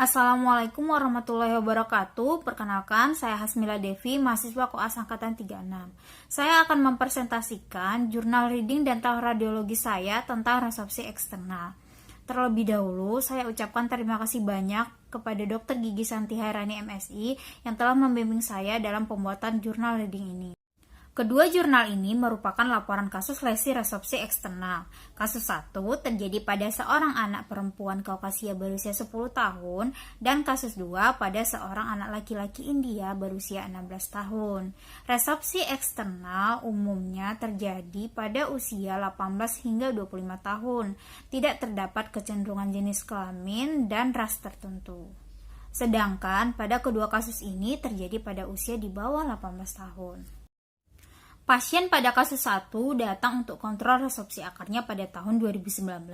Assalamualaikum warahmatullahi wabarakatuh. Perkenalkan, saya Hasmila Devi, mahasiswa Koas Angkatan 36. Saya akan mempresentasikan jurnal reading dental radiologi saya tentang resepsi eksternal. Terlebih dahulu, saya ucapkan terima kasih banyak kepada Dr. Gigi Santi Hairani MSI yang telah membimbing saya dalam pembuatan jurnal reading ini. Kedua jurnal ini merupakan laporan kasus lesi resepsi eksternal. Kasus 1 terjadi pada seorang anak perempuan Kaukasia berusia 10 tahun dan kasus 2 pada seorang anak laki-laki India berusia 16 tahun. Resepsi eksternal umumnya terjadi pada usia 18 hingga 25 tahun. Tidak terdapat kecenderungan jenis kelamin dan ras tertentu. Sedangkan pada kedua kasus ini terjadi pada usia di bawah 18 tahun. Pasien pada kasus 1 datang untuk kontrol resepsi akarnya pada tahun 2019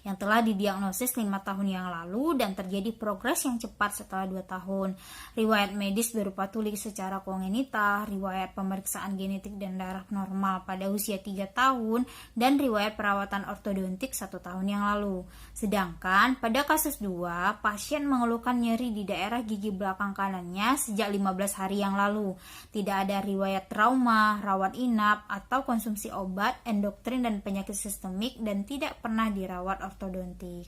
yang telah didiagnosis 5 tahun yang lalu dan terjadi progres yang cepat setelah 2 tahun. Riwayat medis berupa tuli secara kongenital, riwayat pemeriksaan genetik dan darah normal pada usia 3 tahun, dan riwayat perawatan ortodontik 1 tahun yang lalu. Sedangkan pada kasus 2, pasien mengeluhkan nyeri di daerah gigi belakang kanannya sejak 15 hari yang lalu. Tidak ada riwayat trauma, rawat inap, atau konsumsi obat, endokrin dan penyakit sistemik, dan tidak pernah dirawat ortodontik.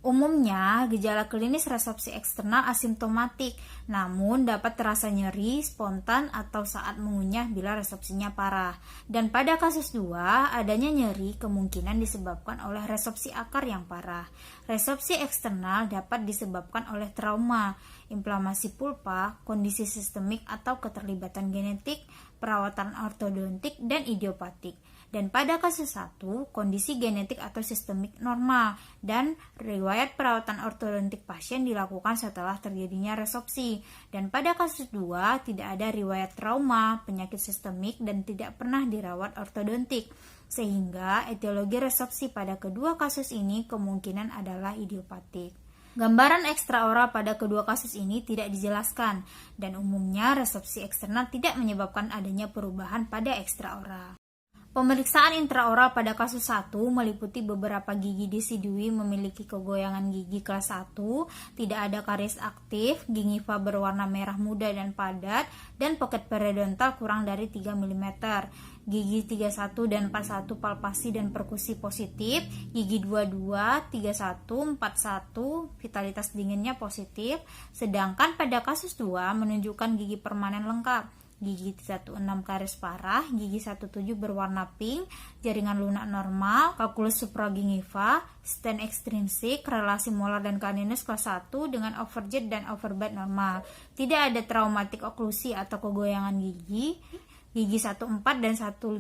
Umumnya, gejala klinis resepsi eksternal asimptomatik, namun dapat terasa nyeri, spontan, atau saat mengunyah bila resepsinya parah. Dan pada kasus 2, adanya nyeri kemungkinan disebabkan oleh resepsi akar yang parah. Resepsi eksternal dapat disebabkan oleh trauma, inflamasi pulpa, kondisi sistemik atau keterlibatan genetik, perawatan ortodontik, dan idiopatik. Dan pada kasus 1, kondisi genetik atau sistemik normal dan riwayat perawatan ortodontik pasien dilakukan setelah terjadinya resepsi. Dan pada kasus 2, tidak ada riwayat trauma, penyakit sistemik, dan tidak pernah dirawat ortodontik. Sehingga etiologi resepsi pada kedua kasus ini kemungkinan adalah idiopatik. Gambaran ekstraoral pada kedua kasus ini tidak dijelaskan, dan umumnya resepsi eksternal tidak menyebabkan adanya perubahan pada ekstraoral. Pemeriksaan intraoral pada kasus 1 meliputi beberapa gigi desidui memiliki kegoyangan gigi kelas 1, tidak ada karies aktif, gingiva berwarna merah muda dan padat, dan pocket periodontal kurang dari 3 mm. Gigi 31 dan 41 palpasi dan perkusi positif, gigi 22, 31, 41 vitalitas dinginnya positif, sedangkan pada kasus 2 menunjukkan gigi permanen lengkap. Gigi 16 karies parah, gigi 17 berwarna pink, jaringan lunak normal, kalkulus supragingiva, stent ekstrinsik, relasi molar dan caninus kelas 1 dengan overjet dan overbite normal. Tidak ada traumatik oklusi atau kegoyangan gigi. Gigi 14 dan 15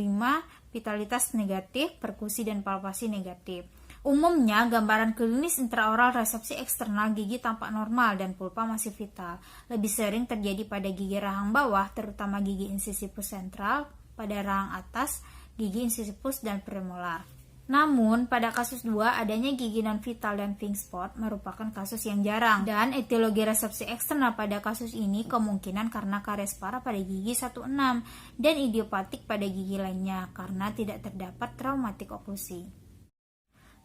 vitalitas negatif, perkusi dan palpasi negatif. Umumnya, gambaran klinis intraoral resepsi eksternal gigi tampak normal dan pulpa masih vital. Lebih sering terjadi pada gigi rahang bawah, terutama gigi incisivus sentral, pada rahang atas, gigi incisivus dan premolar. Namun, pada kasus 2, adanya gigi non-vital dan pink spot merupakan kasus yang jarang. Dan etiologi resepsi eksternal pada kasus ini kemungkinan karena karies parah pada gigi 16 dan idiopatik pada gigi lainnya karena tidak terdapat traumatik oklusi.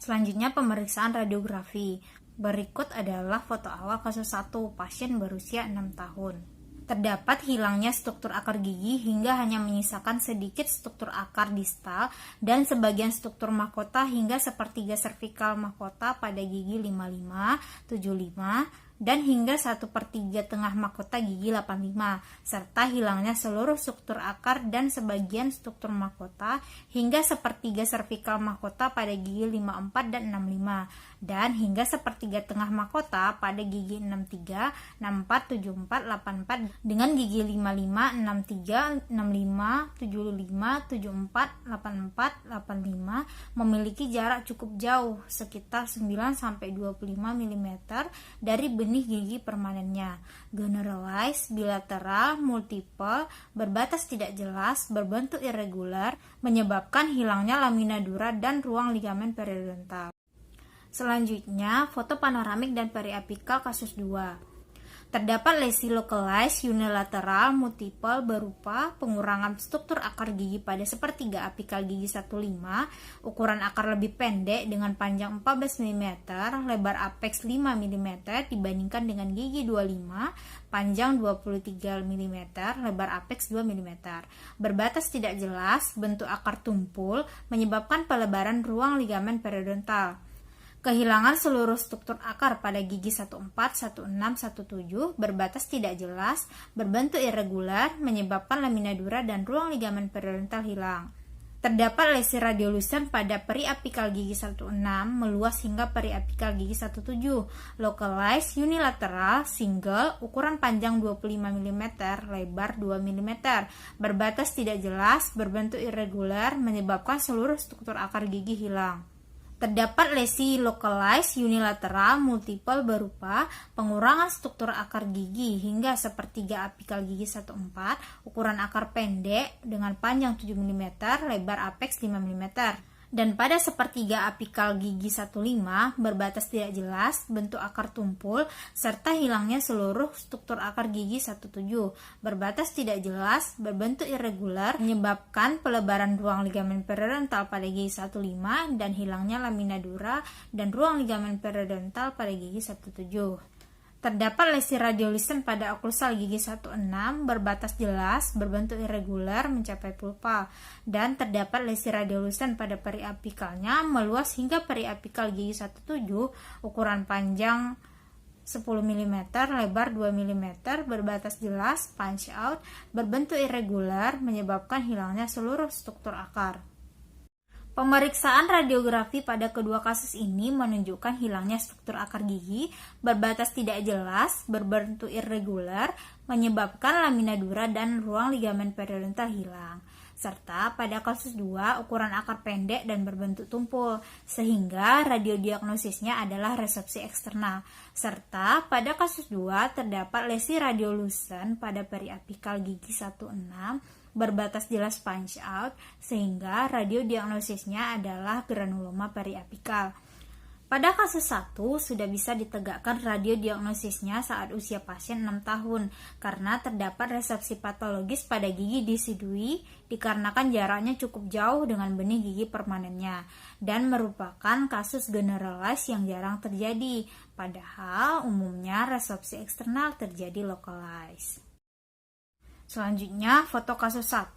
Selanjutnya pemeriksaan radiografi. Berikut adalah foto awal kasus 1, pasien berusia 6 tahun. Terdapat hilangnya struktur akar gigi hingga hanya menyisakan sedikit struktur akar distal dan sebagian struktur mahkota hingga sepertiga servikal mahkota pada gigi 55, 75, dan hingga 1/3 tengah mahkota gigi 85, serta hilangnya seluruh struktur akar dan sebagian struktur mahkota hingga sepertiga servikal mahkota pada gigi 54 dan 65, dan hingga sepertiga tengah mahkota pada gigi 63, 64, 74, 84, dengan gigi 55, 63, 65, 75, 74, 84, 85 memiliki jarak cukup jauh, sekitar 9-25 mm dari benih gigi permanennya, generalized, bilateral, multiple, berbatas tidak jelas, berbentuk irregular, menyebabkan hilangnya lamina dura dan ruang ligamen periodontal. Selanjutnya, foto panoramik dan periapikal kasus 2. Terdapat lesi localized unilateral multiple berupa pengurangan struktur akar gigi pada sepertiga apikal gigi 15, ukuran akar lebih pendek dengan panjang 14 mm, lebar apex 5 mm dibandingkan dengan gigi 25, panjang 23 mm, lebar apex 2 mm. Berbatas tidak jelas, bentuk akar tumpul, menyebabkan pelebaran ruang ligamen periodontal. Kehilangan seluruh struktur akar pada gigi 14, 16, 17, berbatas tidak jelas, berbentuk irregular, menyebabkan lamina dura dan ruang ligamen periodontal hilang. Terdapat lesi radiolucent pada periapikal gigi 16 meluas hingga periapikal gigi 17, localized unilateral single, ukuran panjang 25 mm, lebar 2 mm, berbatas tidak jelas, berbentuk irregular, menyebabkan seluruh struktur akar gigi hilang. Terdapat lesi localized unilateral multiple berupa pengurangan struktur akar gigi hingga sepertiga apikal gigi 14, ukuran akar pendek dengan panjang 7 mm, lebar apex 5 mm. Dan pada sepertiga apikal gigi 15 berbatas tidak jelas, bentuk akar tumpul, serta hilangnya seluruh struktur akar gigi 17, berbatas tidak jelas, berbentuk irregular, menyebabkan pelebaran ruang ligamen periodontal pada gigi 15 dan hilangnya lamina dura dan ruang ligamen periodontal pada gigi 17. Terdapat lesi radiolucent pada oklusal gigi 16, berbatas jelas, berbentuk irregular, mencapai pulpa, dan terdapat lesi radiolucent pada periapikalnya meluas hingga periapikal gigi 17, ukuran panjang 10 mm, lebar 2 mm, berbatas jelas, punch out, berbentuk irregular, menyebabkan hilangnya seluruh struktur akar. Pemeriksaan radiografi pada kedua kasus ini menunjukkan hilangnya struktur akar gigi, berbatas tidak jelas, berbentuk irregular, menyebabkan lamina dura dan ruang ligamen periodontal hilang. Serta pada kasus 2, ukuran akar pendek dan berbentuk tumpul, sehingga radiodiagnosisnya adalah resepsi eksternal. Serta pada kasus 2, terdapat lesi radiolucent pada periapikal gigi 16, berbatas jelas punch out, sehingga radiodiagnosisnya adalah granuloma periapikal. Pada kasus 1 sudah bisa ditegakkan radiodiagnosisnya saat usia pasien 6 tahun karena terdapat resepsi patologis pada gigi disidui dikarenakan jaraknya cukup jauh dengan benih gigi permanennya dan merupakan kasus generalized yang jarang terjadi, padahal umumnya resepsi eksternal terjadi localized. Selanjutnya, foto kasus 1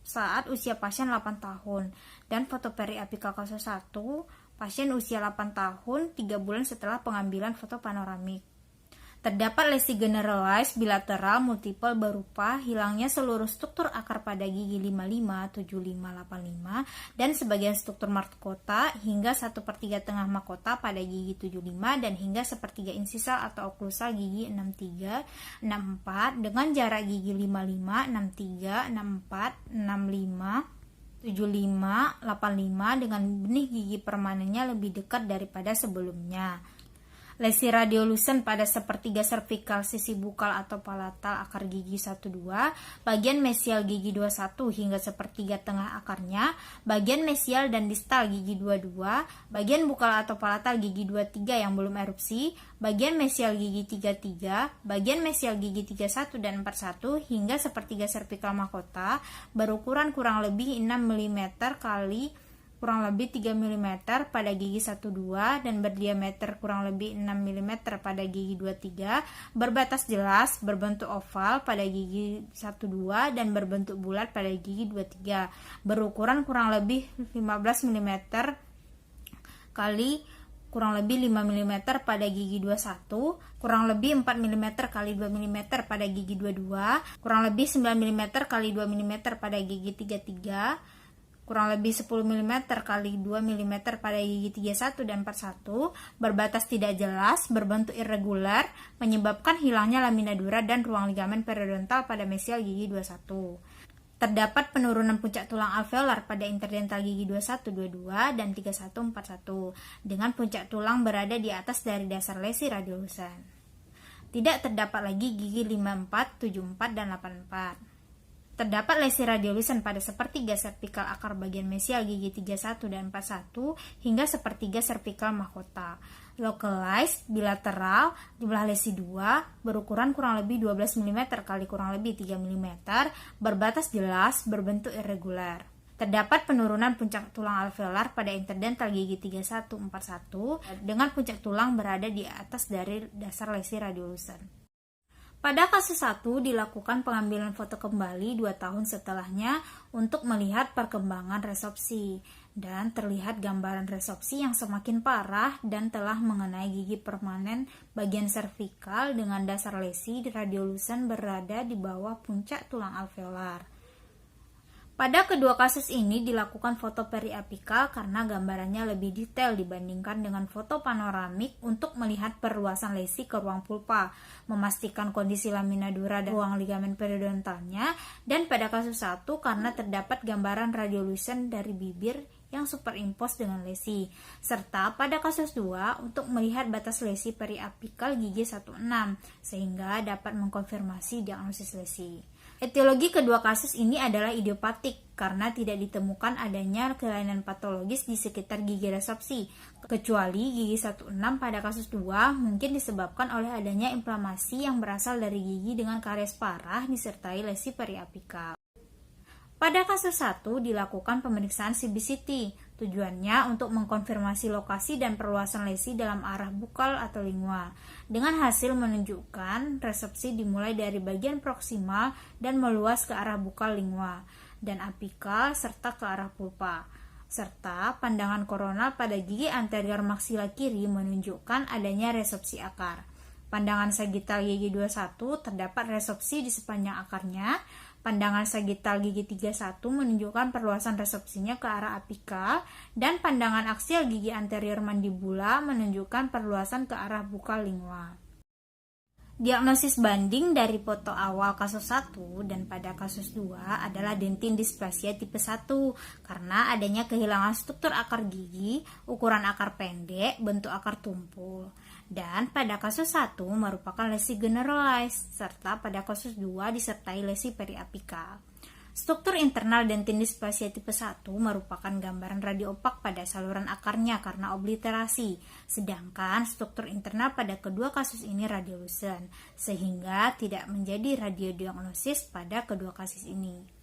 saat usia pasien 8 tahun dan foto periapikal kasus 1 pasien usia 8 tahun 3 bulan setelah pengambilan foto panoramik. Terdapat lesi generalized bilateral multiple berupa hilangnya seluruh struktur akar pada gigi 55, 75, 85 dan sebagian struktur mahkota hingga 1/3 tengah mahkota pada gigi 75 dan hingga 1/3 insisal atau oklusal gigi 63, 64 dengan jarak gigi 55, 63, 64, 65, 75, 85 dengan benih gigi permanennya lebih dekat daripada sebelumnya. Lesi radiolucent pada sepertiga cervical sisi bukal atau palatal akar gigi 12, bagian mesial gigi 21 hingga sepertiga tengah akarnya, bagian mesial dan distal gigi 22, bagian bukal atau palatal gigi 23 yang belum erupsi, bagian mesial gigi 33, bagian mesial gigi 31 dan 41 hingga sepertiga cervical mahkota berukuran kurang lebih 6 mm kali kurang lebih 3 mm pada gigi 12 dan berdiameter kurang lebih 6 mm pada gigi 23, berbatas jelas, berbentuk oval pada gigi 12 dan berbentuk bulat pada gigi 23, berukuran kurang lebih 15 mm kali kurang lebih 5 mm pada gigi 21, kurang lebih 4 mm kali 2 mm pada gigi 22, kurang lebih 9 mm kali 2 mm pada gigi 33, kurang lebih 10 mm kali 2 mm pada gigi 31 dan 41, berbatas tidak jelas, berbentuk irregular, menyebabkan hilangnya lamina dura dan ruang ligamen periodontal pada mesial gigi 21. Terdapat penurunan puncak tulang alveolar pada interdental gigi 21, 22, dan 31, 41, dengan puncak tulang berada di atas dari dasar lesi radiolucent. Tidak terdapat lagi gigi 54, 74, dan 84. Terdapat lesi radiolucen pada sepertiga servikal akar bagian mesial gigi 31 dan 41 hingga sepertiga servikal mahkota. Localized, bilateral, jumlah lesi 2, berukuran kurang lebih 12 mm kali kurang lebih 3 mm, berbatas jelas, berbentuk irregular. Terdapat penurunan puncak tulang alveolar pada interdental gigi 3141 dengan puncak tulang berada di atas dari dasar lesi radiolucen. Pada kasus 1 dilakukan pengambilan foto kembali 2 tahun setelahnya untuk melihat perkembangan resorpsi dan terlihat gambaran resorpsi yang semakin parah dan telah mengenai gigi permanen bagian servikal dengan dasar lesi radiolucen berada di bawah puncak tulang alveolar. Pada kedua kasus ini dilakukan foto periapikal karena gambarannya lebih detail dibandingkan dengan foto panoramik untuk melihat perluasan lesi ke ruang pulpa, memastikan kondisi lamina dura dan ruang ligamen periodontalnya, dan pada kasus 1 karena terdapat gambaran radiolucen dari bibir yang superimpos dengan lesi, serta pada kasus 2 untuk melihat batas lesi periapikal gigi 16 sehingga dapat mengkonfirmasi diagnosis lesi. Etiologi kedua kasus ini adalah idiopatik karena tidak ditemukan adanya kelainan patologis di sekitar gigi resorpsi, kecuali gigi 16 pada kasus 2 mungkin disebabkan oleh adanya inflamasi yang berasal dari gigi dengan karies parah disertai lesi periapikal. Pada kasus 1 dilakukan pemeriksaan CBCT, tujuannya untuk mengkonfirmasi lokasi dan perluasan lesi dalam arah bukal atau lingua, dengan hasil menunjukkan resorpsi dimulai dari bagian proksimal dan meluas ke arah bukal lingua, dan apikal serta ke arah pulpa, serta pandangan koronal pada gigi anterior maksila kiri menunjukkan adanya resorpsi akar. Pandangan sagital gigi 21 terdapat resorpsi di sepanjang akarnya. Pandangan sagital gigi 31 menunjukkan perluasan resorpsinya ke arah apikal, dan pandangan aksial gigi anterior mandibula menunjukkan perluasan ke arah bukal lingua. Diagnosis banding dari foto awal kasus 1 dan pada kasus 2 adalah dentin dysplasia tipe 1 karena adanya kehilangan struktur akar gigi, ukuran akar pendek, bentuk akar tumpul. Dan pada kasus 1 merupakan lesi generalized, serta pada kasus 2 disertai lesi periapikal. Struktur internal dentin dysplasia tipe 1 merupakan gambaran radiopak pada saluran akarnya karena obliterasi, sedangkan struktur internal pada kedua kasus ini radiolucen, sehingga tidak menjadi radiodiagnosis pada kedua kasus ini.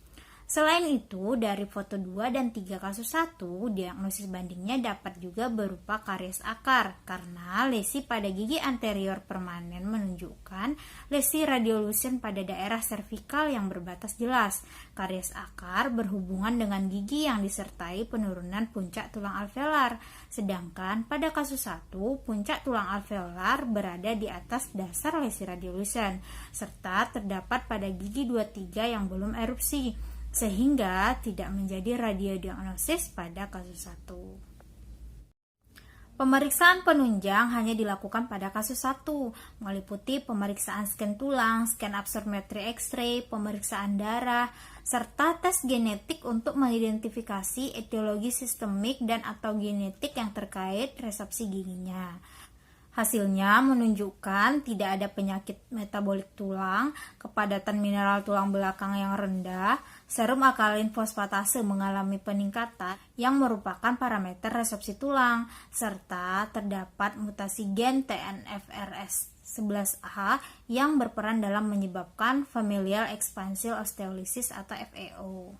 Selain itu, dari foto 2 dan 3 kasus 1, diagnosis bandingnya dapat juga berupa karies akar karena lesi pada gigi anterior permanen menunjukkan lesi radiolucen pada daerah servikal yang berbatas jelas. Karies akar berhubungan dengan gigi yang disertai penurunan puncak tulang alveolar, sedangkan pada kasus 1, puncak tulang alveolar berada di atas dasar lesi radiolucen, serta terdapat pada gigi 23 yang belum erupsi, sehingga tidak menjadi radiodiagnosis pada kasus 1. Pemeriksaan penunjang hanya dilakukan pada kasus 1, meliputi pemeriksaan scan tulang, scan absorptiometri X-ray, pemeriksaan darah, serta tes genetik untuk mengidentifikasi etiologi sistemik dan atau genetik yang terkait resorpsi giginya. Hasilnya menunjukkan tidak ada penyakit metabolik tulang, kepadatan mineral tulang belakang yang rendah, serum alkalin fosfatase mengalami peningkatan yang merupakan parameter resorpsi tulang, serta terdapat mutasi gen TNFRS11A yang berperan dalam menyebabkan familial expansile osteolysis atau FEO.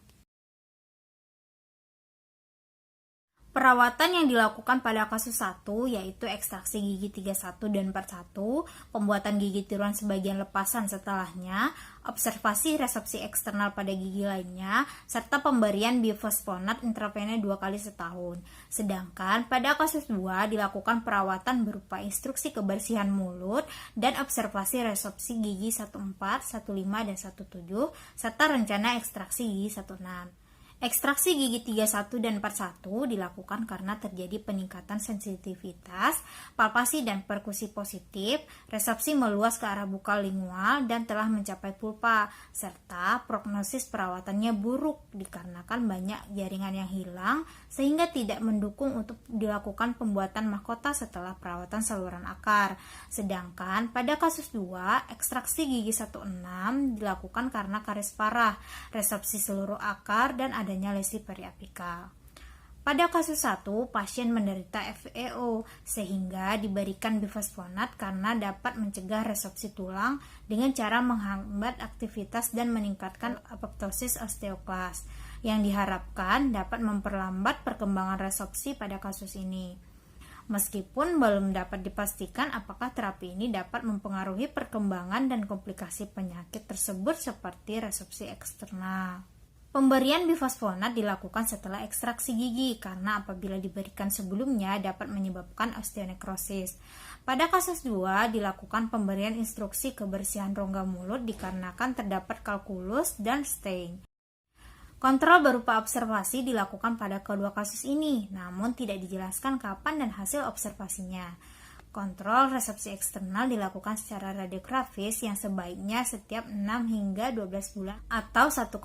Perawatan yang dilakukan pada kasus 1 yaitu ekstraksi gigi 31 dan 41, pembuatan gigi tiruan sebagian lepasan setelahnya, observasi resorpsi eksternal pada gigi lainnya, serta pemberian bifosfonat intravena 2 kali setahun. Sedangkan pada kasus 2 dilakukan perawatan berupa instruksi kebersihan mulut dan observasi resorpsi gigi 14, 15, dan 17, serta rencana ekstraksi gigi 16. Ekstraksi gigi 31 dan 41 dilakukan karena terjadi peningkatan sensitivitas, palpasi dan perkusi positif, resepsi meluas ke arah bukal lingual dan telah mencapai pulpa, serta prognosis perawatannya buruk dikarenakan banyak jaringan yang hilang sehingga tidak mendukung untuk dilakukan pembuatan mahkota setelah perawatan saluran akar. Sedangkan pada kasus 2, ekstraksi gigi 16 dilakukan karena karies parah, resepsi seluruh akar dan adanya lesi periapikal. Pada kasus 1, pasien menderita FEO sehingga diberikan bifosfonat karena dapat mencegah resorpsi tulang dengan cara menghambat aktivitas dan meningkatkan apoptosis osteoklas yang diharapkan dapat memperlambat perkembangan resorpsi pada kasus ini. Meskipun belum dapat dipastikan apakah terapi ini dapat mempengaruhi perkembangan dan komplikasi penyakit tersebut seperti resorpsi eksternal. Pemberian bifosfonat dilakukan setelah ekstraksi gigi karena apabila diberikan sebelumnya dapat menyebabkan osteonekrosis. Pada kasus 2 dilakukan pemberian instruksi kebersihan rongga mulut dikarenakan terdapat kalkulus dan stain. Kontrol berupa observasi dilakukan pada kedua kasus ini, namun tidak dijelaskan kapan dan hasil observasinya. Kontrol resepsi eksternal dilakukan secara radiografis yang sebaiknya setiap 6 hingga 12 bulan atau 1,5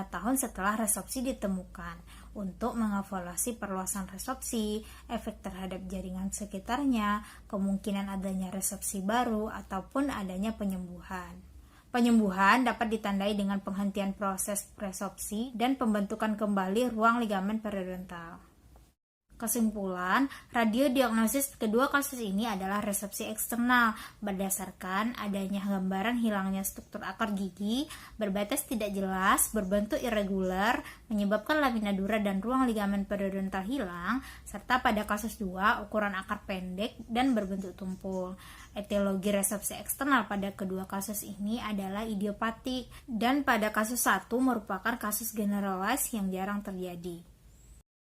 tahun setelah resepsi ditemukan untuk mengevaluasi perluasan resepsi, efek terhadap jaringan sekitarnya, kemungkinan adanya resepsi baru, ataupun adanya penyembuhan. Penyembuhan dapat ditandai dengan penghentian proses resepsi dan pembentukan kembali ruang ligamen periodontal. Kesimpulan, radiodiagnosis kedua kasus ini adalah resepsi eksternal berdasarkan adanya gambaran hilangnya struktur akar gigi, berbatas tidak jelas, berbentuk irregular, menyebabkan lamina dura dan ruang ligamen periodontal hilang, serta pada kasus 2 ukuran akar pendek dan berbentuk tumpul. Etiologi resepsi eksternal pada kedua kasus ini adalah idiopatik dan pada kasus 1 merupakan kasus generalized yang jarang terjadi.